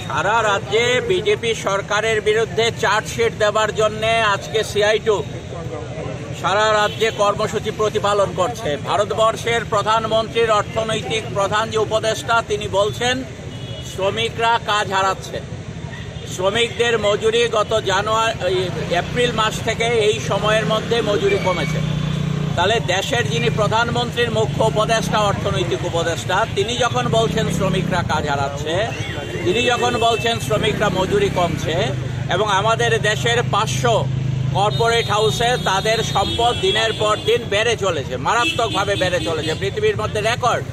সারা রাজ্যে বিজেপি সরকারের বিরুদ্ধে চার্জশিট দেওয়ার জন্য আজকে সিআইটু সারা রাজ্যে কর্মসূচি প্রতিপালন করছে। ভারতবর্ষের প্রধানমন্ত্রীর অর্থনৈতিক প্রধান যে উপদেষ্টা তিনি বলছেন শ্রমিকরা কাজ হারাচ্ছে। শ্রমিকদের মজুরি গত এপ্রিল মাস থেকে এই সময়ের মধ্যে মজুরি কমেছে। তাহলে দেশের যিনি প্রধানমন্ত্রীর মুখ্য উপদেষ্টা অর্থনৈতিক উপদেষ্টা তিনি যখন বলছেন শ্রমিকরা কাজ হারাচ্ছে, তিনি যখন বলছেন শ্রমিকরা মজুরি কমছে এবং আমাদের দেশের 500 কর্পোরেট হাউসে তাদের সম্পদ দিনের পর দিন বেড়ে চলেছে, মারাত্মকভাবে বেড়ে চলেছে, পৃথিবীর মধ্যে রেকর্ড।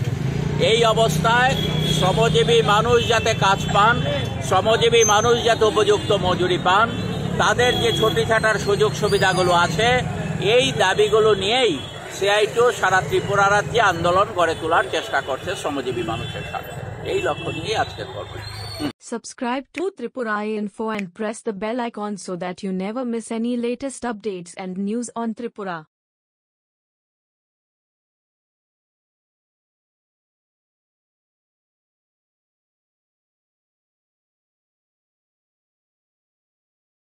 এই অবস্থায় শ্রমজীবী মানুষ যাতে কাজ পান, শ্রমজীবী মানুষ যাতে উপযুক্ত মজুরি পান, তাদের যে ছুটিছাটার সুযোগ সুবিধাগুলো আছে এই দাবিগুলো নিয়েই সিআইটু সারা ত্রিপুরা রাজ্যে আন্দোলন গড়ে তোলার চেষ্টা করছে শ্রমজীবী মানুষের সাথে। এই লক্ষ্য নিয়ে আজকের কর্মসূচি। Subscribe to Tripura Info and press the bell icon so that you never miss any latest updates and news on Tripura.